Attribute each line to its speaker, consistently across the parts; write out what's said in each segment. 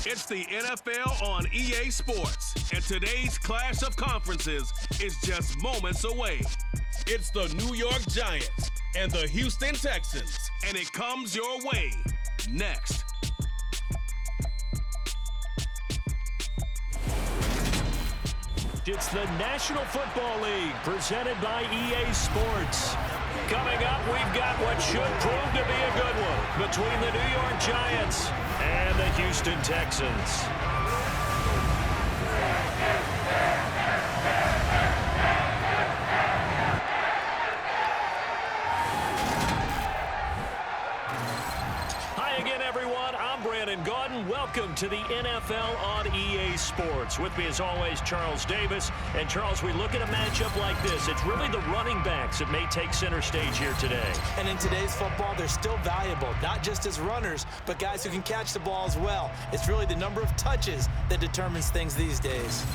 Speaker 1: It's the NFL on EA Sports, and today's clash of conferences is just moments away. It's the New York Giants and the Houston Texans, and it comes your way next.
Speaker 2: It's the National Football League presented by EA Sports. Coming up, we've got what should prove to be a good one between the New York Giants and the Houston Texans. Welcome to the NFL on EA Sports. With me as always, Charles Davis. And Charles, we look at a matchup like this. It's really the running backs that may take center stage here today.
Speaker 3: And in today's football, they're still valuable, not just as runners, but guys who can catch the ball as well. It's really the number of touches that determines things these days.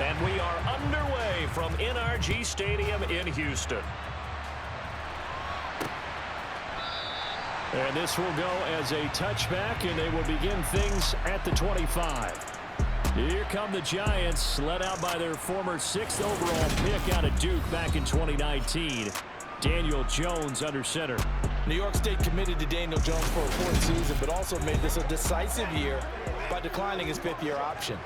Speaker 2: And we are underway from NRG Stadium in Houston. And this will go as a touchback, and they will begin things at the 25. Here come the Giants, led out by their former 6th overall pick out of Duke back in 2019. Daniel Jones under center.
Speaker 3: New York State committed to Daniel Jones for a 4th season, but also made this a decisive year by declining his 5th-year option.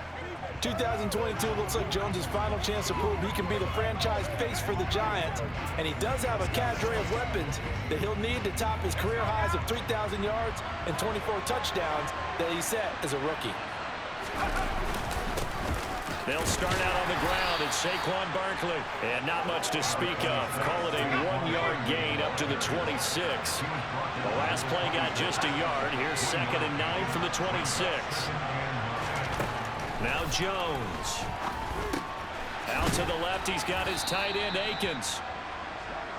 Speaker 3: 2022 looks like Jones' final chance to prove he can be the franchise face for the Giants, and he does have a cadre of weapons that he'll need to top his career highs of 3,000 yards and 24 touchdowns that he set as a rookie.
Speaker 2: They'll start out on the ground. It's Saquon Barkley, and not much to speak of. Call it a 1-yard gain up to the 26. The last play got just a yard. Here's 2nd and 9 from the 26. Now Jones. Out to the left, he's got his tight end, Akins.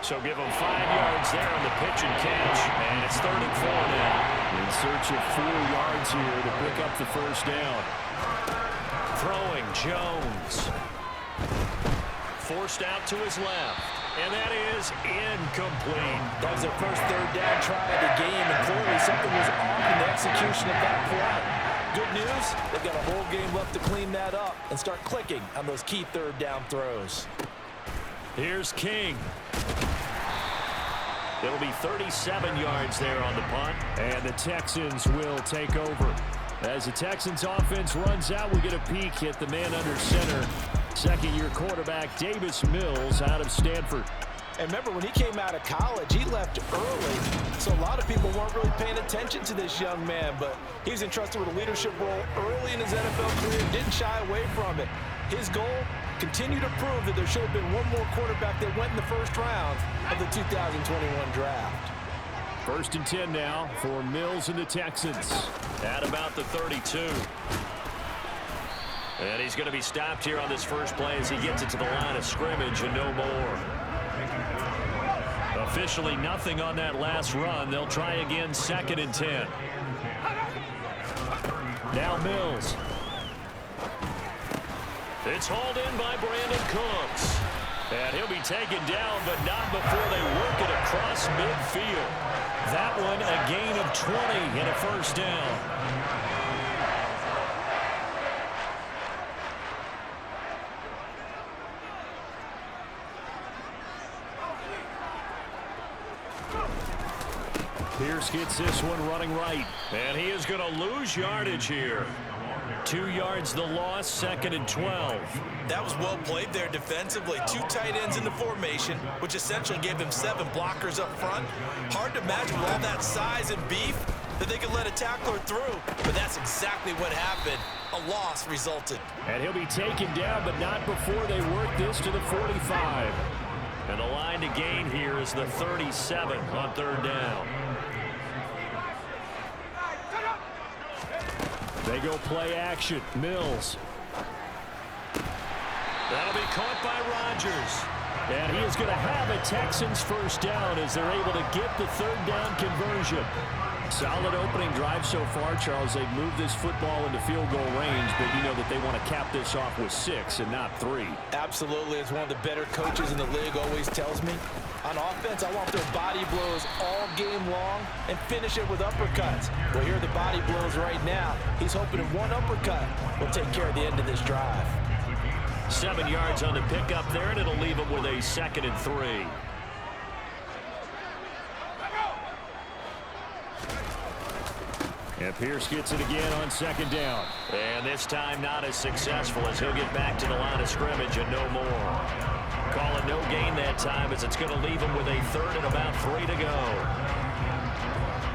Speaker 2: So give him 5 yards there on the pitch and catch. And it's 3rd and 4 now. In search of 4 yards here to pick up the first down. Throwing Jones. Forced out to his left. And that is incomplete.
Speaker 3: That was their first 3rd down try of the game, and clearly something was off in the execution of that play. Good news, they've got a whole game left to clean that up and start clicking on those key 3rd down throws.
Speaker 2: Here's King. It'll be 37 yards there on the punt, and the Texans will take over. As the Texans offense runs out, we get a peek at the man under center. 2nd-year quarterback Davis Mills out of Stanford.
Speaker 3: And remember, when he came out of college, he left early, so a lot of people weren't really paying attention to this young man, but he was entrusted with a leadership role early in his NFL career, didn't shy away from it. His goal, continue to prove that there should have been one more quarterback that went in the first round of the 2021 draft.
Speaker 2: 1st and 10 now for Mills and the Texans at about the 32. And he's going to be stopped here on this first play as he gets it to the line of scrimmage and no more. Officially nothing on that last run. They'll try again 2nd and 10. Now Mills. It's hauled in by Brandon Cooks. And he'll be taken down, but not before they work it across midfield. That one a gain of 20 and a first down. Pierce gets this one running right. And he is going to lose yardage here. 2 yards the loss, 2nd and 12.
Speaker 3: That was well played there defensively. 2 tight ends in the formation, which essentially gave them 7 blockers up front. Hard to imagine with all that size and beef that they could let a tackler through. But that's exactly what happened. A loss resulted.
Speaker 2: And he'll be taken down, but not before they work this to the 45. And the line to gain here is the 37 on 3rd down. They go play action. Mills. That'll be caught by Rodgers. And he is going to have a Texans first down as they're able to get the third down conversion. Solid opening drive so far, Charles. They've moved this football into field goal range, but you know that they want to cap this off with 6 and not 3.
Speaker 3: Absolutely. As one of the better coaches in the league always tells me, on offense, I want their body blows all game long and finish it with uppercuts. Well, here are the body blows right now. He's hoping that one uppercut will take care of the end of this drive.
Speaker 2: 7 yards on the pickup there, and it'll leave him with a 2nd and 3. And Pierce gets it again on 2nd down. And this time not as successful as he'll get back to the line of scrimmage and no more. Call it no gain that time as it's going to leave him with a 3rd and about 3 to go.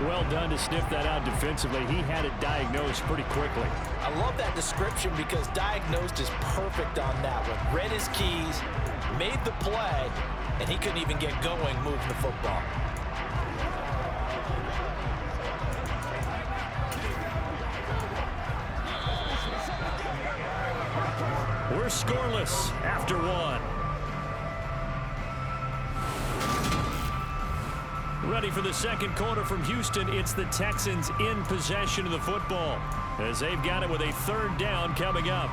Speaker 2: Well done to sniff that out defensively. He had it diagnosed pretty quickly.
Speaker 3: I love that description because diagnosed is perfect on that one. Read his keys, made the play, and he couldn't even get going moving the football.
Speaker 2: We're scoreless after 1. Ready for the second quarter from Houston. It's the Texans in possession of the football as they've got it with a 3rd down coming up.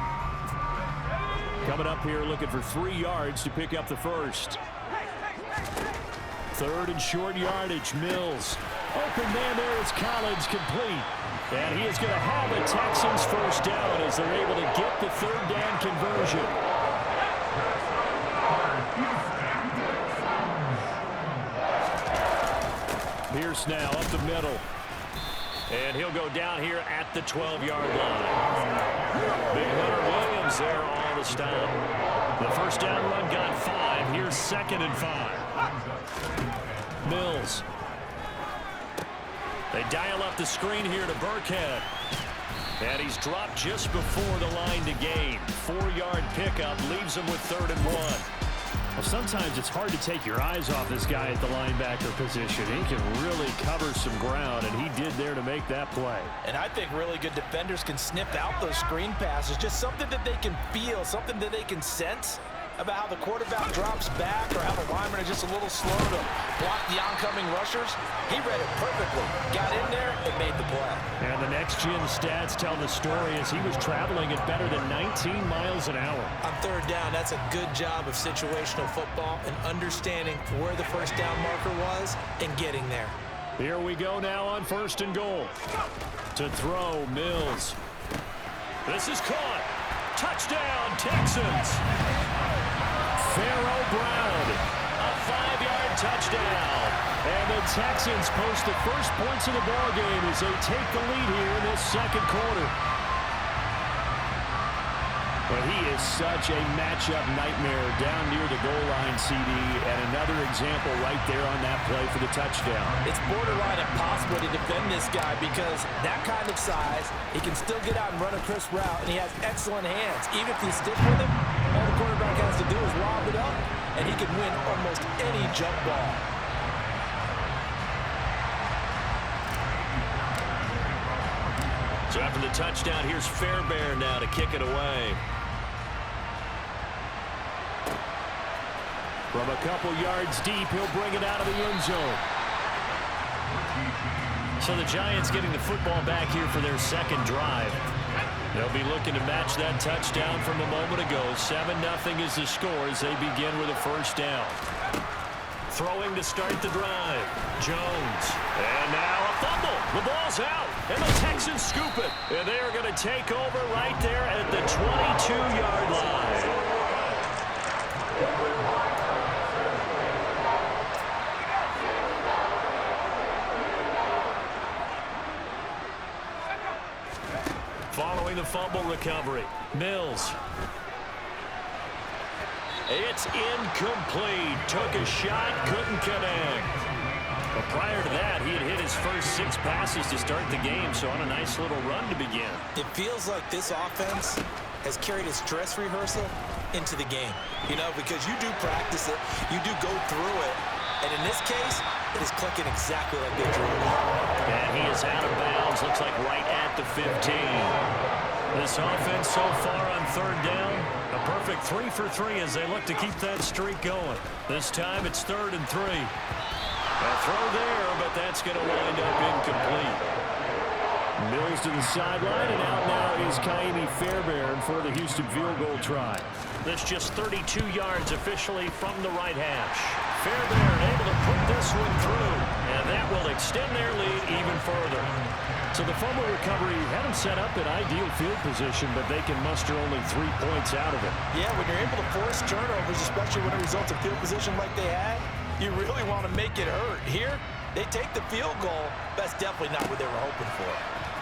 Speaker 2: Coming up here looking for 3 yards to pick up the first. 3rd and short yardage. Mills. Open man there is Collins, complete. And he is going to have a Texans first down as they're able to get the 3rd down conversion. Pierce now up the middle. And he'll go down here at the 12-yard line. Big Hunter Williams there on the stop. The first down run got 5. Here's 2nd and 5. Mills. They dial up the screen here to Burkhead. And he's dropped just before the line to gain. 4-yard pickup leaves him with 3rd and 1. Well, sometimes it's hard to take your eyes off this guy at the linebacker position. He can really cover some ground, and he did there to make that play.
Speaker 3: And I think really good defenders can sniff out those screen passes. Just something that they can feel, something that they can sense about how the quarterback drops back or how the linemen are just a little slow to block the oncoming rushers. He read it perfectly. Got in there and made the play.
Speaker 2: And the next-gen stats tell the story as he was traveling at better than 19 miles an hour.
Speaker 3: On 3rd down, that's a good job of situational football and understanding where the first down marker was and getting there.
Speaker 2: Here we go now on 1st and goal. To throw, Mills. This is caught. Touchdown, Texans. Pharaoh Brown, a 5-yard touchdown. And the Texans post the first points of the ballgame as they take the lead here in this 2nd quarter. But he is such a matchup nightmare down near the goal line, CD, and another example right there on that play for the touchdown.
Speaker 3: It's borderline impossible to defend this guy because that kind of size, he can still get out and run a crisp route, and he has excellent hands. Even if you stick with him, all the quarterback has to do is lob it up, and he can win almost any jump ball.
Speaker 2: So after the touchdown, here's Fairbairn now to kick it away. From a couple yards deep, he'll bring it out of the end zone. So the Giants getting the football back here for their 2nd drive. They'll be looking to match that touchdown from a moment ago. 7-0 is the score as they begin with a first down. Throwing to start the drive. Jones. And now a fumble. The ball's out. And the Texans scoop it. And they are going to take over right there at the 22-yard line. Following the fumble recovery, Mills. It's incomplete. Took a shot, couldn't connect. But prior to that, he had hit his first 6 passes to start the game, so on a nice little run to begin.
Speaker 3: It feels like this offense has carried its dress rehearsal into the game. You know, because you do practice it, you do go through it, and in this case, it is clicking exactly like they drew it.
Speaker 2: And he is out of bounds, looks like right at the 15. This offense so far on third down, a perfect 3 for 3 as they look to keep that streak going. This time it's 3rd and 3. A throw there, but that's going to wind up incomplete. Mills to the sideline, and out now is Kaimi Fairbairn for the Houston field goal try. That's just 32 yards officially from the right hash. Fairbairn able to put this one through, and that will extend their lead even further. So the fumble recovery had them set up in ideal field position, but they can muster only 3 points out of it.
Speaker 3: Yeah, when you're able to force turnovers, especially when it results in field position like they had, you really want to make it hurt. Here, they take the field goal. That's definitely not what they were hoping for.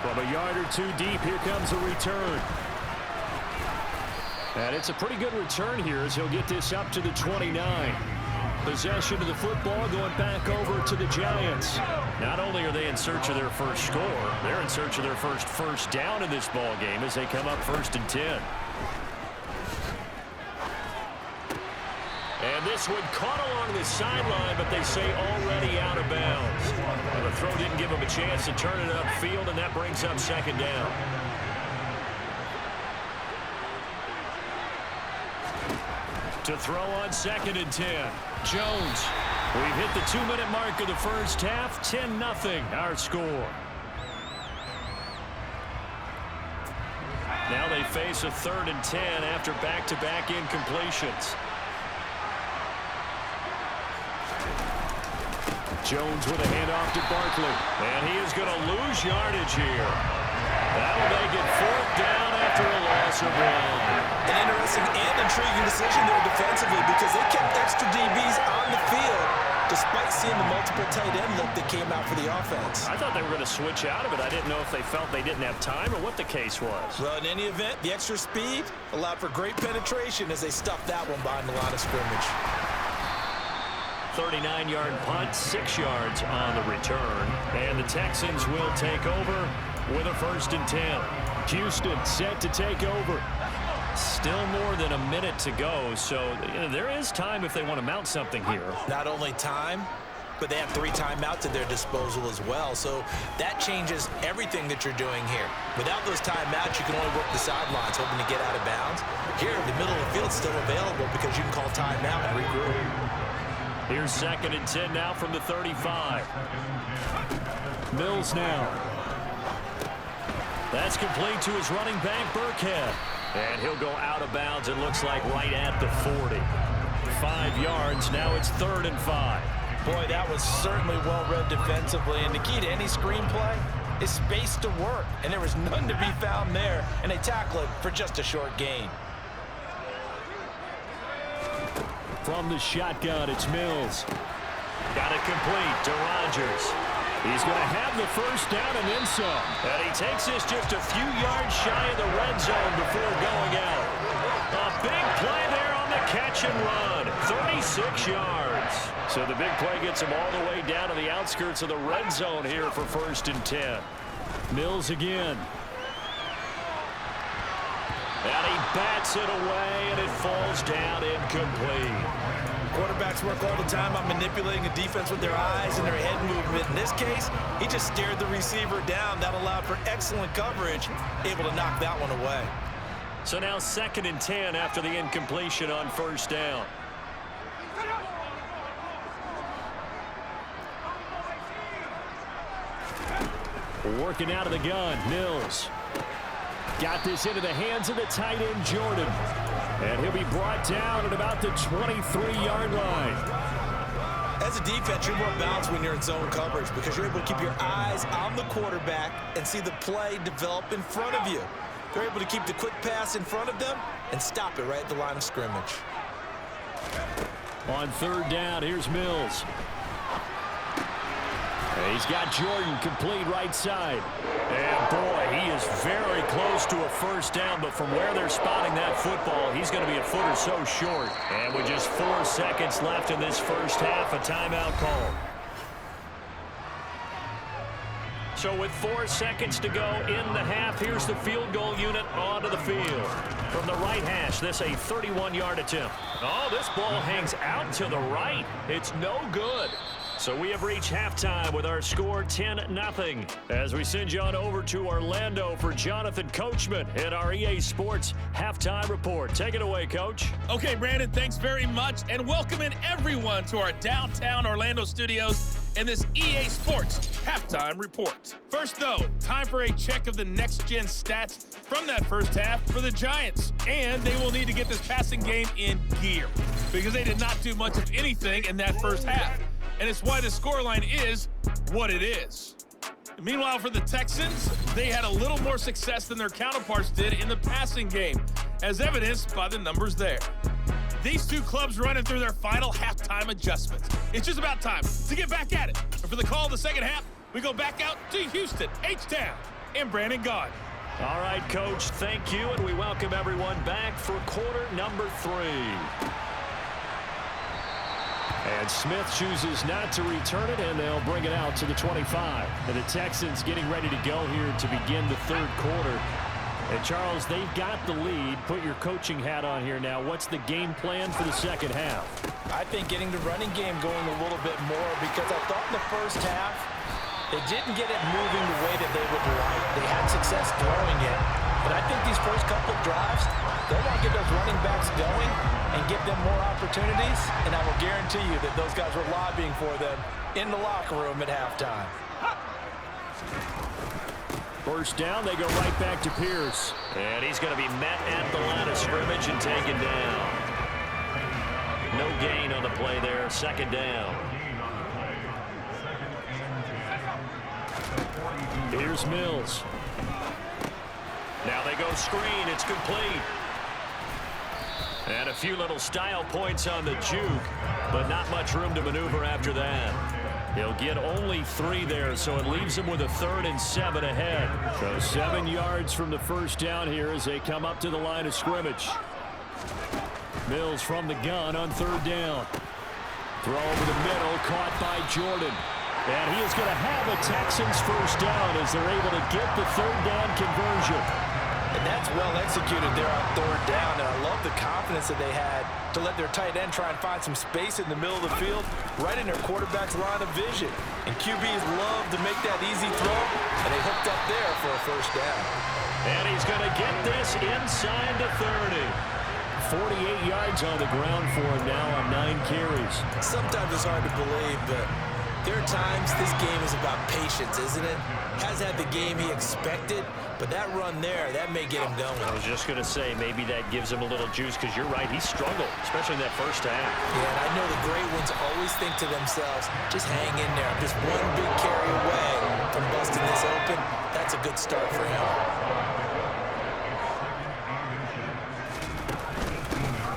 Speaker 2: From a yard or two deep, here comes a return. And it's a pretty good return here as he'll get this up to the 29. Possession of the football going back over to the Giants. Not only are they in search of their first score, they're in search of their first down in this ball game as they come up 1st and 10. And this one caught along the sideline, but they say already out of bounds. Well, the throw didn't give him a chance to turn it upfield, and that brings up 2nd down. To throw on 2nd and 10. Jones. We've hit the 2-minute mark of the first half. 10-0 our score. Now they face a 3rd and 10 after back-to-back incompletions. Jones with a handoff to Barkley. And he is going to lose yardage here. That'll make it 4th down after a loss of 1.
Speaker 3: An interesting and intriguing decision there defensively because they kept extra DBs on the field despite seeing the multiple tight end look that came out for the offense.
Speaker 2: I thought they were going to switch out of it. I didn't know if they felt they didn't have time or what the case was.
Speaker 3: Well, in any event, the extra speed allowed for great penetration as they stuffed that one behind the line of scrimmage.
Speaker 2: 39-yard punt, 6 yards on the return. And the Texans will take over with a 1st and 10. Houston set to take over. Still more than a minute to go, so there is time if they want to mount something here.
Speaker 3: Not only time, but they have 3 timeouts at their disposal as well, so that changes everything that you're doing here. Without those timeouts, you can only work the sidelines, hoping to get out of bounds. Here, the middle of the field is still available because you can call timeout and regroup.
Speaker 2: Here's 2nd and 10 now from the 35. Mills now. That's complete to his running back, Burkhead. And he'll go out of bounds, it looks like, right at the 40. 5 yards, now it's 3rd and 5.
Speaker 3: Boy, that was certainly well-read defensively, and the key to any screenplay is space to work, and there was none to be found there, and they tackle it for just a short gain.
Speaker 2: From the shotgun, it's Mills. Got it complete to Rodgers. He's going to have the 1st down and then some. And he takes this just a few yards shy of the red zone before going out. A big play there on the catch and run. 36 yards. So the big play gets him all the way down to the outskirts of the red zone here for 1st and 10. Mills again. And he bats it away, and it falls down incomplete.
Speaker 3: Quarterbacks work all the time on manipulating a defense with their eyes and their head movement. In this case, he just stared the receiver down. That allowed for excellent coverage, able to knock that one away.
Speaker 2: So now 2nd and 10 after the incompletion on 1st down. Working out of the gun, Mills. Got this into the hands of the tight end, Jordan. And he'll be brought down at about the 23-yard line.
Speaker 3: As a defense, you're more balanced when you're in zone coverage because you're able to keep your eyes on the quarterback and see the play develop in front of you. They're able to keep the quick pass in front of them and stop it right at the line of scrimmage.
Speaker 2: On 3rd down, here's Mills. He's got Jordan complete right side. And boy, he is very close to a 1st down, but from where they're spotting that football, he's going to be a foot or so short. And with just 4 seconds left in this first half, a timeout call. So with 4 seconds to go in the half, here's the field goal unit onto the field. From the right hash, this a 31-yard attempt. Oh, this ball hangs out to the right. It's no good. So we have reached halftime with our score 10-0. As we send you on over to Orlando for Jonathan Coachman in our EA Sports Halftime Report. Take it away, Coach.
Speaker 4: Okay, Brandon, thanks very much, and welcome in everyone to our downtown Orlando studios and this EA Sports Halftime Report. First, though, time for a check of the next-gen stats from that first half for the Giants. And they will need to get this passing game in gear because they did not do much of anything in that first half. And it's why the scoreline is what it is. Meanwhile, for the Texans, they had a little more success than their counterparts did in the passing game, as evidenced by the numbers there. These two clubs running through their final halftime adjustments. It's just about time to get back at it. And for the call of the second half, we go back out to Houston, H-Town, and Brandon Gaudin.
Speaker 2: All right, Coach, thank you, and we welcome everyone back for quarter number 3. And Smith chooses not to return it, and they'll bring it out to the 25. And the Texans getting ready to go here to begin the third quarter. And, Charles, they've got the lead. Put your coaching hat on here now. What's the game plan for the second half?
Speaker 3: I think getting the running game going a little bit more because I thought in the first half they didn't get it moving the way that they would like. They had success throwing it, but I think these first couple of drives, they want to get those running backs going and give them more opportunities, and I will guarantee you that those guys were lobbying for them in the locker room at halftime.
Speaker 2: First down, they go right back to Pierce. And he's going to be met at the line of scrimmage and taken down. No gain on the play there, second down. Here's Mills. Now they go screen, it's complete. And a few little style points on the juke, but not much room to maneuver after that. He'll get only 3 there, so it leaves him with a 3rd and 7 ahead. So 7 yards from the first down here as they come up to the line of scrimmage. Mills from the gun on 3rd down. Throw over the middle, caught by Jordan. And he is going to have a Texans first down as they're able to get the 3rd down conversion.
Speaker 3: And that's well executed there on 3rd down, and I love the confidence that they had to let their tight end try and find some space in the middle of the field, right in their quarterback's line of vision. And QBs love to make that easy throw, and they hooked up there for a first down.
Speaker 2: And he's going to get this inside the 30. 48 yards on the ground for him now on 9 carries.
Speaker 3: Sometimes it's hard to believe, but there are times this game is about patience, isn't it? Has had the game he expected, but that run there, that may get him going.
Speaker 2: I was just going to say, maybe that gives him a little juice, because you're right, he struggled, especially in that first half.
Speaker 3: Yeah, and I know the great ones always think to themselves, just hang in there. I'm just one big carry away from busting this open. That's a good start for him.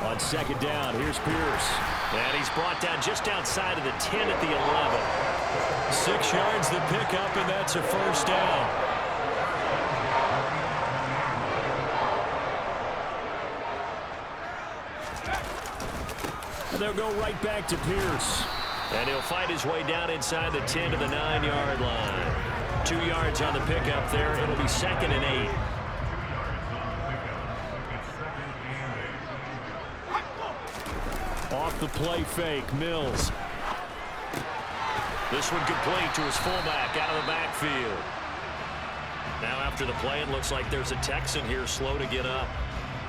Speaker 2: On second down, here's Pierce. And he's brought down just outside of the 10 at the 11. 6 yards the pickup, and that's a first down. And they'll go right back to Pierce. And he'll fight his way down inside the 10 to the 9-yard line. 2 yards on the pickup there. It'll be 2nd and 8. Off the play fake, Mills. This one complete to his fullback out of the backfield. Now after the play, it looks like there's a Texan here slow to get up.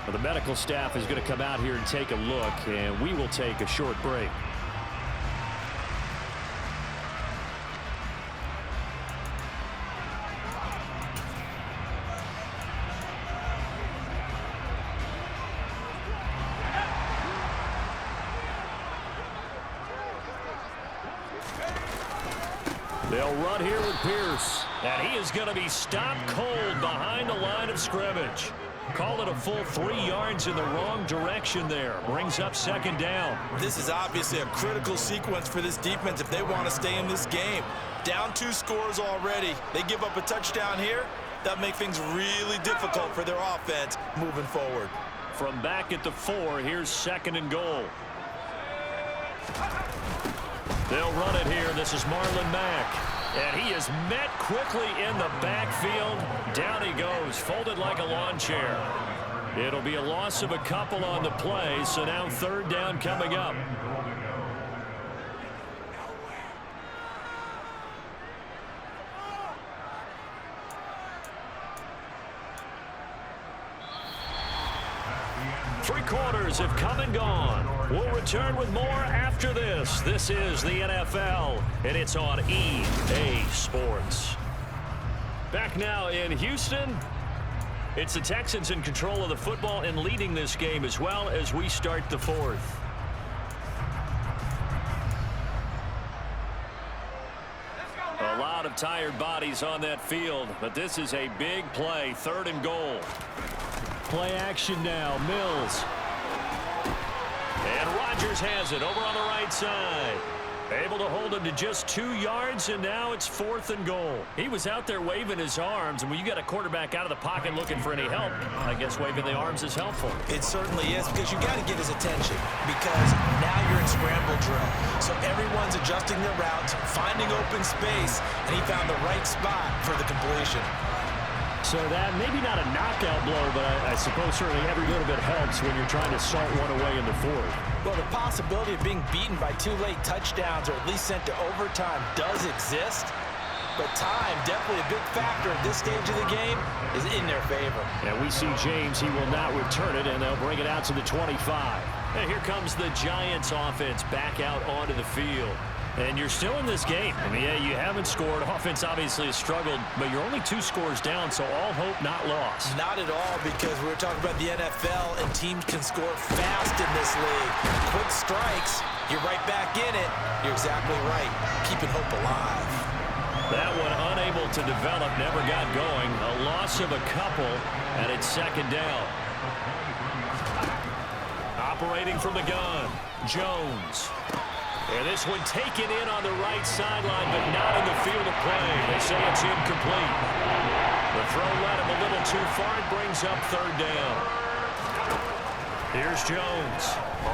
Speaker 2: Well, the medical staff is going to come out here and take a look, and we will take a short break. They'll run here with Pierce. And he is going to be stopped cold behind the line of scrimmage. Call it a full 3 yards in the wrong direction there. Brings up second down.
Speaker 3: This is obviously a critical sequence for this defense if they want to stay in this game. Down 2 scores already. They give up a touchdown here. That makes things really difficult for their offense moving forward.
Speaker 2: From back at the 4, here's 2nd and goal. They'll run it here. This is Marlon Mack. And he is met quickly in the backfield. Down he goes, folded like a lawn chair. It'll be a loss of a couple on the play, so now 3rd down coming up. Three quarters have come and gone. We'll return with more after this. This is the NFL, and it's on EA Sports. Back now in Houston. It's the Texans in control of the football and leading this game as well as we start the fourth. A lot of tired bodies on that field, but this is a big play, 3rd and goal. Play action now, Mills. And Rodgers has it over on the right side. Able to hold him to just 2 yards, and now it's 4th and goal. He was out there waving his arms, and when you got a quarterback out of the pocket looking for any help, I guess waving the arms is helpful.
Speaker 3: It certainly is, because you got to get his attention, because now you're in scramble drill. So everyone's adjusting their routes, finding open space, and he found the right spot for the completion.
Speaker 2: So that, maybe not a knockout blow, but I suppose certainly every little bit helps when you're trying to salt one away in the fourth.
Speaker 3: Well, the possibility of being beaten by 2 late touchdowns or at least sent to overtime does exist, but time, definitely a big factor at this stage of the game, is in their favor.
Speaker 2: And we see James, he will not return it, and they'll bring it out to the 25. And here comes the Giants offense back out onto the field. And you're still in this game. I mean, yeah, you haven't scored. Offense obviously has struggled, but you're only 2 scores down, so all hope not lost.
Speaker 3: Not at all, because we were talking about the NFL, and teams can score fast in this league. Quick strikes, you're right back in it. You're exactly right. Keeping hope alive.
Speaker 2: That one unable to develop, never got going. A loss of a couple, and it's 2nd down. Operating from the gun, Jones. And this one taken in on the right sideline, but not in the field of play. They say it's incomplete. The throw led him a little too far. It brings up 3rd down. Here's Jones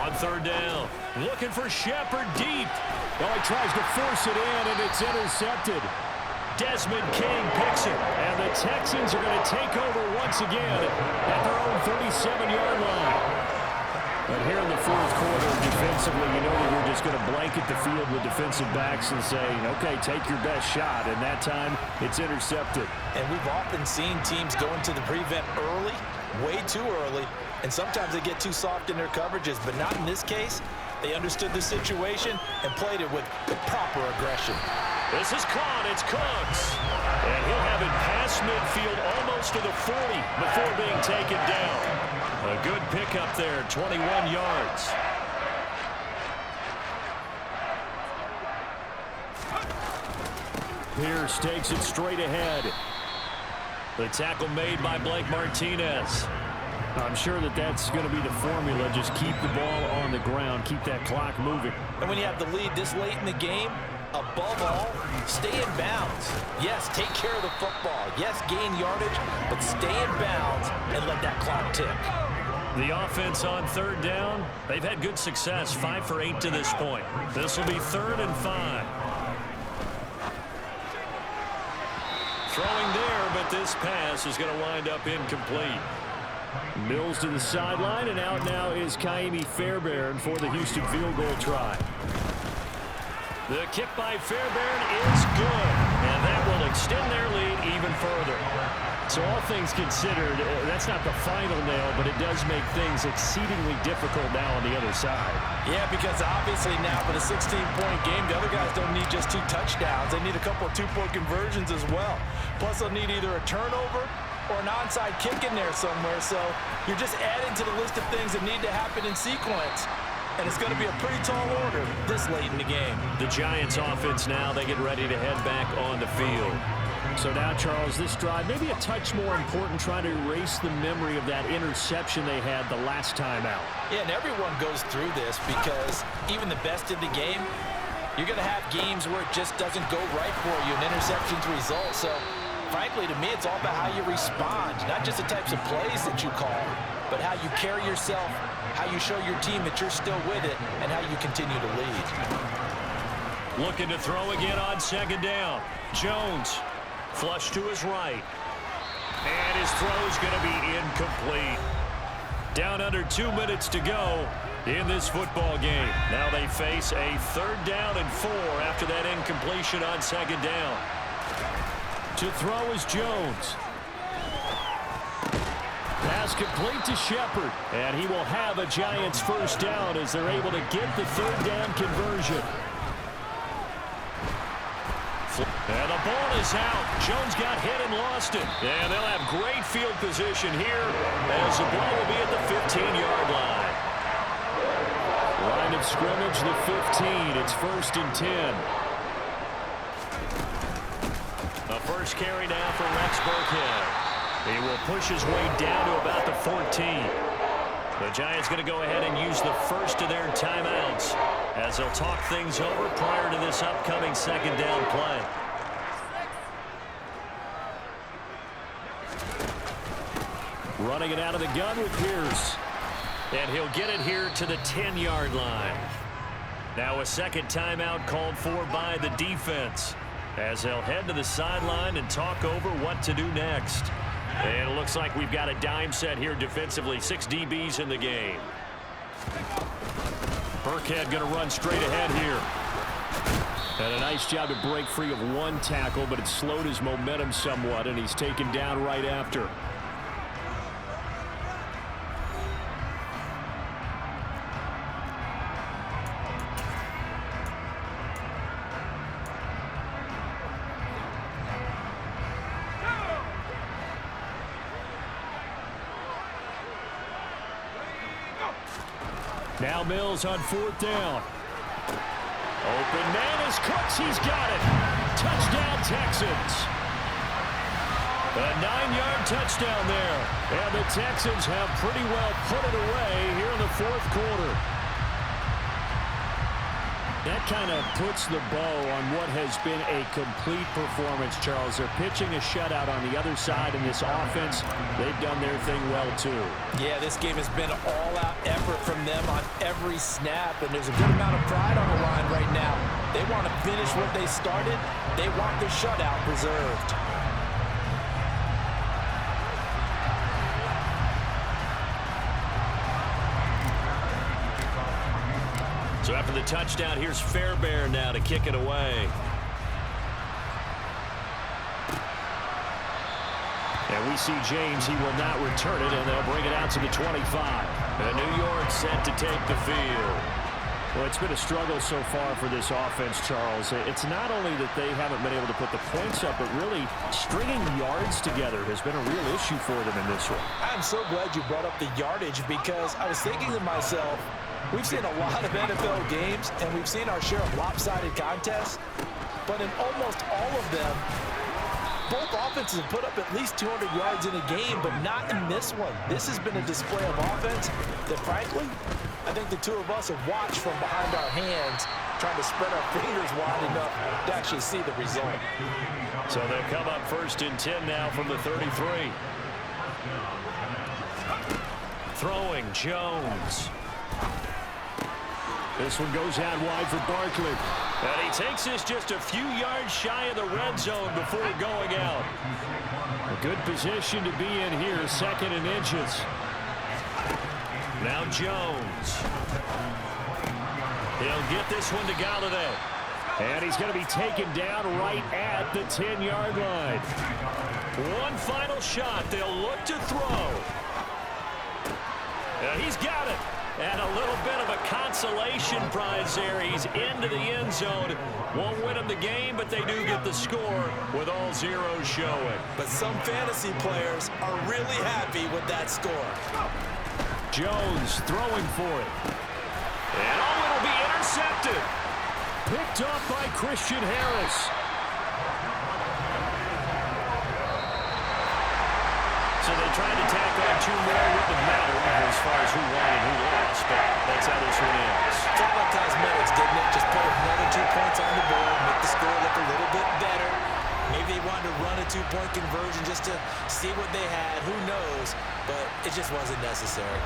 Speaker 2: on 3rd down. Looking for Shepard deep. Oh, he tries to force it in, and it's intercepted. Desmond King picks it. And the Texans are going to take over once again at their own 37-yard line. But here in the fourth quarter, defensively, you know that you're just going to blanket the field with defensive backs and say, okay, take your best shot. And that time, it's intercepted.
Speaker 3: And we've often seen teams go into the prevent early, way too early, and sometimes they get too soft in their coverages. But not in this case. They understood the situation and played it with the proper aggression.
Speaker 2: This is caught. It's Cooks. And he'll have it past midfield almost to the 40 before being taken down. A good pickup there, 21 yards. Pierce takes it straight ahead. The tackle made by Blake Martinez. I'm sure that that's going to be the formula. Just keep the ball on the ground. Keep that clock moving.
Speaker 3: And when you have the lead this late in the game, above all, stay in bounds. Yes, take care of the football. Yes, gain yardage, but stay in bounds and let that clock tick.
Speaker 2: The offense on 3rd down, they've had good success, 5 for 8 to this point. This will be 3rd and 5. Throwing there, but this pass is going to wind up incomplete. Mills to the sideline, and out now is Kaimi Fairbairn for the Houston field goal try. The kick by Fairbairn is good, and that will extend their lead even further. So all things considered, that's not the final nail, but it does make things exceedingly difficult now on the other side.
Speaker 3: Yeah, because obviously now with a 16-point game, the other guys don't need just 2 touchdowns. They need a couple of 2-point conversions as well. Plus, they'll need either a turnover or an onside kick in there somewhere. So you're just adding to the list of things that need to happen in sequence. And it's going to be a pretty tall order this late in the game.
Speaker 2: The Giants offense now, they get ready to head back on the field. So now, Charles, this drive maybe a touch more important, trying to erase the memory of that interception they had the last time out.
Speaker 3: Yeah, and everyone goes through this because even the best in the game, you're going to have games where it just doesn't go right for you, and interceptions result. So, frankly, to me, it's all about how you respond, not just the types of plays that you call, but how you carry yourself, how you show your team that you're still with it, and how you continue to lead.
Speaker 2: Looking to throw again on 2nd down. Jones. Flush to his right. And his throw is going to be incomplete. Down under 2 minutes to go in this football game. Now they face a 3rd down and 4 after that incompletion on 2nd down. To throw is Jones. Pass complete to Shepard. And he will have a Giants first down as they're able to get the third down conversion. And the ball is out. Jones got hit and lost it. And they'll have great field position here as the ball will be at the 15-yard line. Line of scrimmage, the 15. It's 1st and 10. The first carry now for Rex Burkhead. He will push his way down to about the 14. The Giants going to go ahead and use the first of their timeouts as they'll talk things over prior to this upcoming second down play. Running it out of the gun with Pierce. And he'll get it here to the 10-yard line. Now a second timeout called for by the defense as they'll head to the sideline and talk over what to do next. And it looks like we've got a dime set here defensively. 6 DBs in the game. Burkhead going to run straight ahead here. And a nice job to break free of one tackle, but it slowed his momentum somewhat, and he's taken down right after. Now Mills on 4th down. Open man is Cooks. He's got it. Touchdown, Texans. A 9-yard touchdown there. And the Texans have pretty well put it away here in the 4th quarter. That kind of puts the bow on what has been a complete performance, Charles. They're pitching a shutout on the other side in this offense. They've done their thing well, too. Yeah, this game has been all-out effort from them on every snap, and there's a good amount of pride on the line right now. They want to finish what they started. They want the shutout preserved. So after the touchdown, here's Fairbairn now to kick it away. And we see James. He will not return it, and they'll bring it out to the 25. And New York set to take the field. Well, it's been a struggle so far for this offense, Charles. It's not only that they haven't been able to put the points up, but really stringing yards together has been a real issue for them in this one.
Speaker 3: I'm so glad you brought up the yardage because I was thinking to myself, we've seen a lot of NFL games, and we've seen our share of lopsided contests, but in almost all of them, both offenses have put up at least 200 yards in a game, but not in this one. This has been a display of offense that, frankly, I think the two of us have watched from behind our hands, trying to spread our fingers wide enough to actually see the result.
Speaker 2: So they'll come up 1st and 10 now from the 33. Throwing, Jones. This one goes out wide for Barkley. And he takes this just a few yards shy of the red zone before going out. A good position to be in here, 2nd and inches. Now Jones. He'll get this one to Galladay. And he's going to be taken down right at the 10-yard line. One final shot. They'll look to throw. And he's got it. And a little bit of a consolation prize there. He's into the end zone. Won't win them the game, but they do get the score with all zeros showing.
Speaker 3: But some fantasy players are really happy with that score.
Speaker 2: Jones throwing for it. And it'll be intercepted. Picked up by Christian Harris. So they tried to tack on 2 more. Wouldn't matter as far as who won and who lost, but that's how this one ends.
Speaker 3: Felt like cosmetics, didn't it? Just put another 2 points on the board, make the score look a little bit better. Maybe they wanted to run a 2-point conversion just to see what they had. Who knows? But it just wasn't necessary.